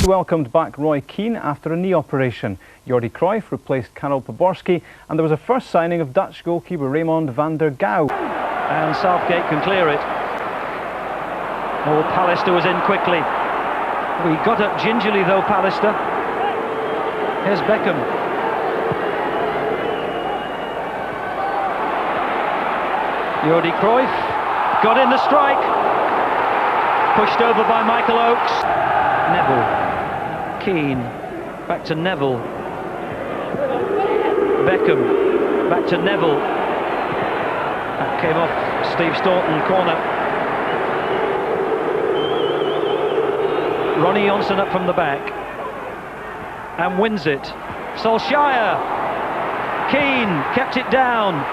Chelsea welcomed back Roy Keane after a knee operation. Jordi Cruyff replaced Karel Poborski, and there was a first signing of Dutch goalkeeper Raymond van der Gouw. And Southgate can clear it. Oh, Pallister was in quickly. He got up gingerly though, Pallister. Here's Beckham. Jordi Cruyff got in the strike. Pushed over by Michael Oakes. Neville. Keane. Back to Neville. Beckham. Back to Neville. That came off Steve Staunton, corner. Ronnie Johnson up from the back. And wins it. Solskjaer. Keane kept it down.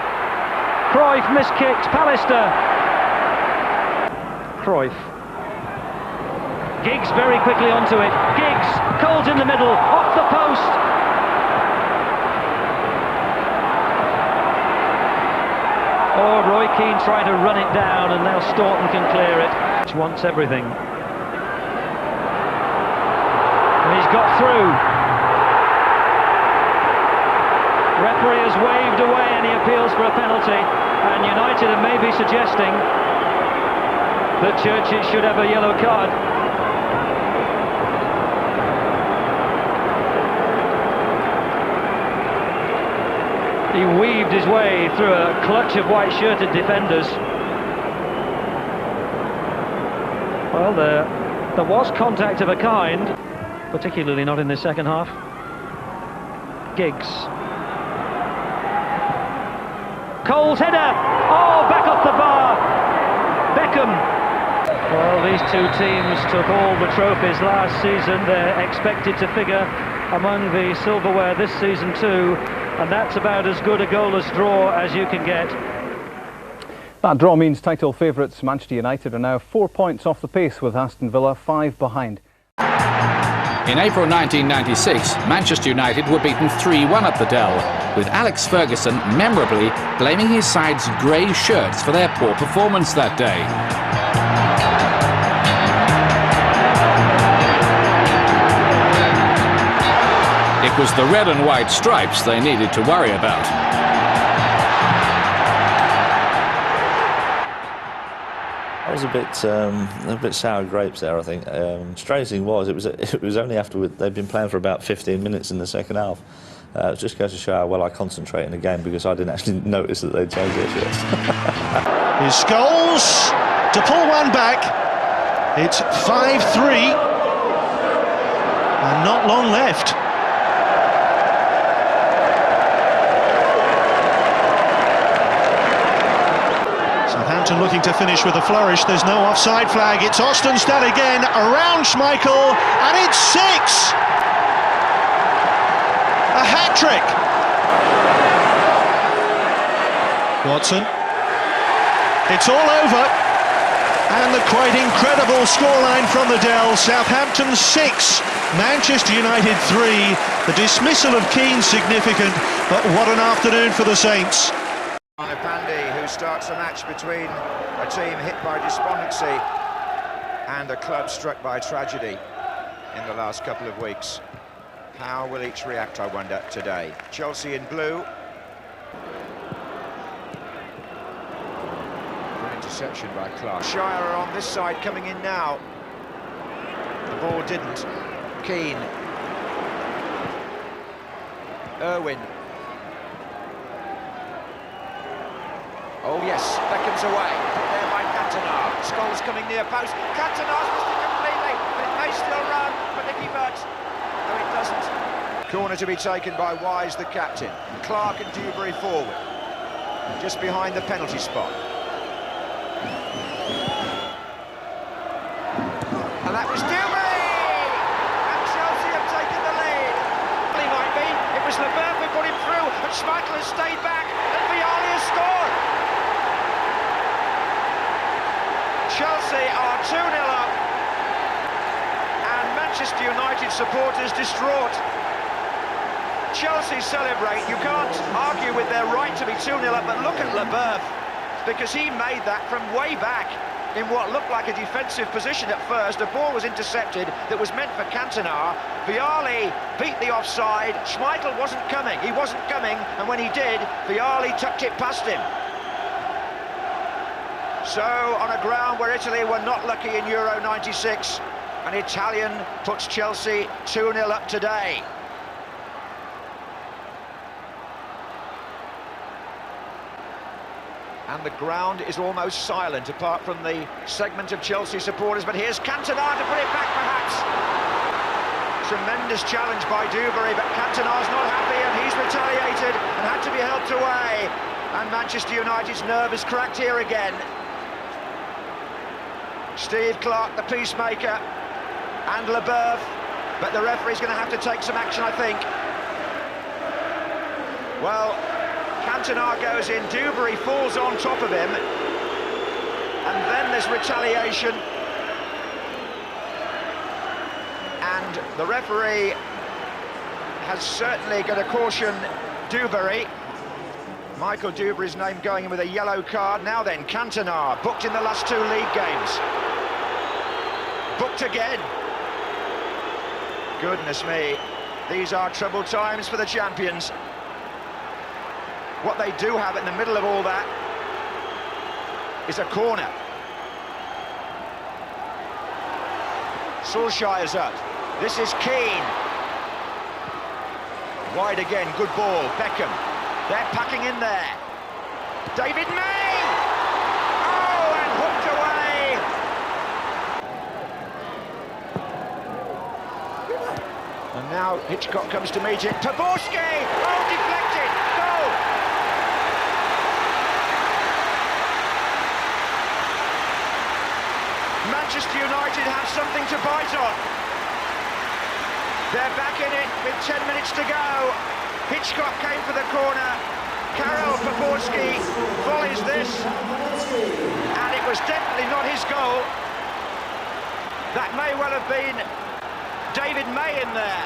Cruyff miskicked. Pallister. Cruyff. Giggs very quickly onto it. Giggs, Cole's in the middle, off the post. Oh, Roy Keane trying to run it down, and now Staunton can clear it. Which wants everything. And he's got through. Referee has waved away any appeals for a penalty, and United are maybe suggesting that Churchill should have a yellow card. He weaved his way through a clutch of white-shirted defenders. Well, there was contact of a kind, particularly not in the second half. Giggs. Cole's header! Oh, back off the bar! Beckham! Well, these two teams took all the trophies last season. They're expected to figure among the silverware this season too. And that's about as good a goalless draw as you can get. That draw means title favourites Manchester United are now 4 points off the pace, with Aston Villa 5 behind. In April 1996, Manchester United were beaten 3-1 at the Dell, with Alex Ferguson memorably blaming his side's grey shirts for their poor performance that day. It was the red and white stripes they needed to worry about. I was a bit sour grapes there, I think. Strange thing was, it was only after they'd been playing for about 15 minutes in the second half. It just goes to show how well I concentrate in the game, because I didn't actually notice that they'd changed their shirts. Here's Scholes to pull one back. It's 5-3 and not long left. Southampton looking to finish with a flourish. There's no offside flag. It's Ostenstad again, around Schmeichel, and it's 6! A hat-trick! Watson. It's all over. And the quite incredible scoreline from the Dell. Southampton 6, Manchester United 3. The dismissal of Keane significant, but what an afternoon for the Saints. Who starts the match between a team hit by despondency and a club struck by tragedy in the last couple of weeks. How will each react, I wonder, today? Chelsea in blue. Good interception by Clark. Shire on this side coming in now. The ball didn't. Keane. Irwin. Oh yes, Beckham's away. There by Cantona. Scholes coming near post. Cantona's missed it completely, but it may still run for Nicky Butt. No, it doesn't. Corner to be taken by Wise, the captain. Clark and Dewberry forward, just behind the penalty spot. And that was Dewberry! And Chelsea have taken the lead. He might be. It was Leboeuf who put him through, and Schmeichel has stayed back, and Vialli has scored. Chelsea are 2-0 up, and Manchester United supporters distraught. Chelsea celebrate. You can't argue with their right to be 2-0 up, but look at Leboeuf, because he made that from way back. in what looked like a defensive position at first. The ball was intercepted that was meant for Cantona. Vialli beat the offside. Schmeichel wasn't coming, and when he did, Vialli tucked it past him. So, on a ground where Italy were not lucky in Euro 96, an Italian puts Chelsea 2-0 up today. And the ground is almost silent, apart from the segment of Chelsea supporters. But here's Cantona to put it back, perhaps. Tremendous challenge by Dewberry, but Cantona's not happy, and he's retaliated and had to be helped away. And Manchester United's nerve is cracked here again. Steve Clarke, the peacemaker, and Leboeuf, but the referee's going to have to take some action, I think. Well, Cantona goes in, Dewberry falls on top of him, and then there's retaliation, and the referee has certainly got to caution Dewberry. Michael Dewberry's name going in with a yellow card. Now then, Cantona, booked in the last 2 league games. Booked again. Goodness me, these are troubled times for the champions. What they do have in the middle of all that is a corner. Solskjaer's up. This is KEANE. Wide again, good ball, Beckham. They're packing in there. David May! Oh, and hooked away! And now Hitchcock comes to meet it. Poborski! Oh, deflected! Goal! Manchester United have something to bite on. They're back in it with 10 minutes to go. Hitchcock came for the corner. Karel Poborski volleys this, and it was definitely not his goal. That may well have been David May in there.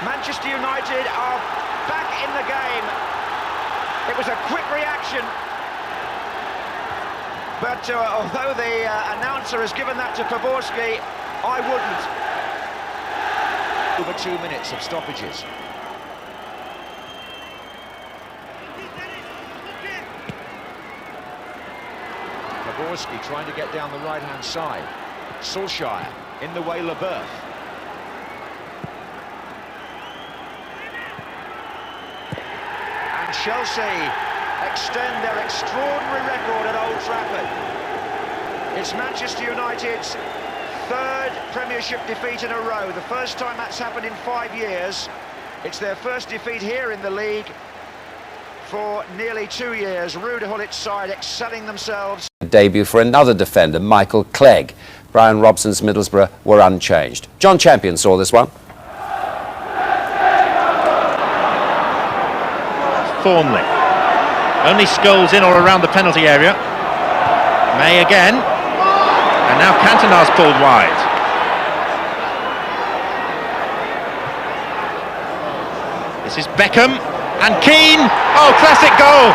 Manchester United are back in the game. It was a quick reaction, but although the announcer has given that to Poborski, I wouldn't. Over 2 minutes of stoppages. Poborski trying to get down the right-hand side. Solskjaer in the way, Leboeuf. And Chelsea extend their extraordinary record at Old Trafford. It's Manchester United's 3rd Premiership defeat in a row, the first time that's happened in 5 years. It's their first defeat here in the league for nearly 2 years. Ruud Gullit's side excelling themselves. Debut for another defender, Michael Clegg. Brian Robson's Middlesbrough were unchanged. John Champion saw this one. Thornley. Only Scholes in or around the penalty area. May again. And now Cantona's pulled wide. This is Beckham and KEANE. Oh, classic goal!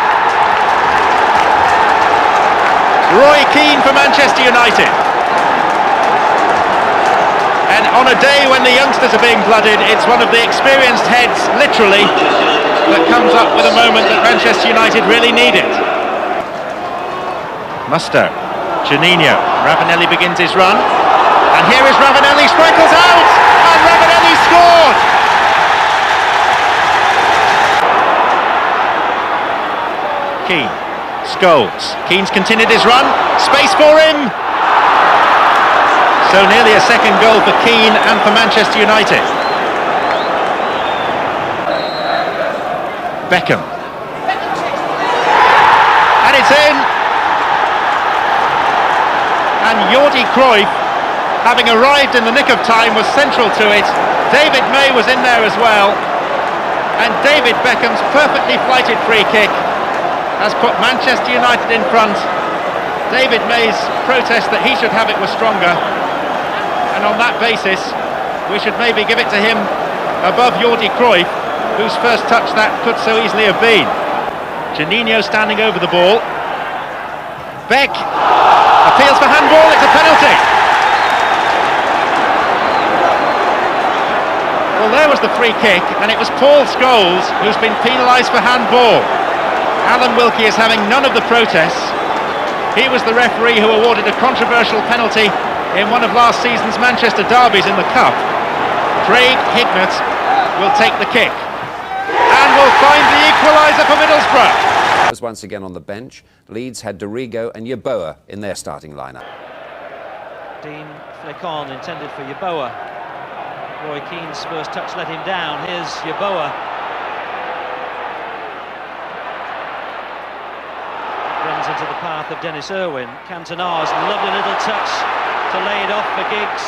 Roy Keane for Manchester United. And on a day when the youngsters are being blooded, it's one of the experienced heads, literally, that comes up with a moment that Manchester United really needed. Musto. Juninho, Ravanelli begins his run, and here is Ravanelli, Schmeichel's out, and Ravanelli scored! KEANE, Scholes, KEANE's continued his run, space for him! So nearly a second goal for KEANE and for Manchester United. Beckham. And it's in! And Jordi Cruyff, having arrived in the nick of time, was central to it. David May was in there as well. And David Beckham's perfectly flighted free kick has put Manchester United in front. David May's protest that he should have it was stronger. And on that basis, we should maybe give it to him above Jordi Cruyff, whose first touch that could so easily have been. Juninho standing over the ball. Beck appeals for handball, it's a penalty. Well, there was the free kick, and it was Paul Scholes who's been penalised for handball. Alan Wilkie is having none of the protests. He was the referee who awarded a controversial penalty in one of last season's Manchester derbies in the Cup. Craig Hignett will take the kick and will find the equaliser for Middlesbrough. Was once again on the bench. Leeds had Dorigo and Yeboah in their starting lineup. Dean flick on, intended for Yeboah. Roy Keane's first touch let him down. Here's Yeboah. Runs into the path of Dennis Irwin. Cantona's lovely little touch to lay it off for Giggs.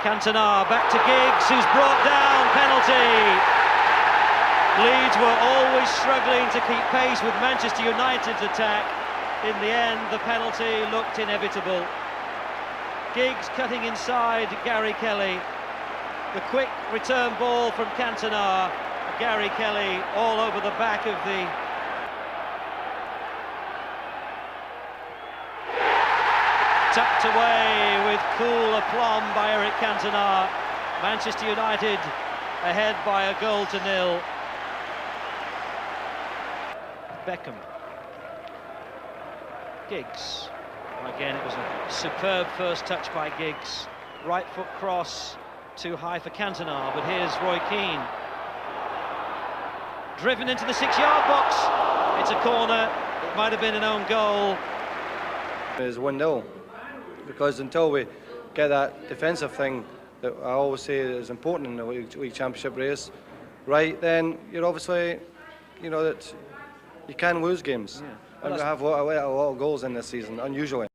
Cantona back to Giggs, who's brought down. Penalty. Leeds were always struggling to keep pace with Manchester United's attack. In the end, the penalty looked inevitable. Giggs cutting inside Gary Kelly. The quick return ball from Cantona. Gary Kelly all over the back of the... Tucked away with cool aplomb by Eric Cantona. Manchester United ahead by a 1-0. Beckham. Giggs. Again, it was a superb first touch by Giggs. Right foot cross, too high for Cantona, but here's Roy Keane. Driven into the 6-yard box. It's a corner. It might have been an own goal. It's 1-0, because until we get that defensive thing that I always say is important in the league championship race, right, then you're obviously, you know, that you can lose games. Yeah. And we have a lot of goals in this season, unusually.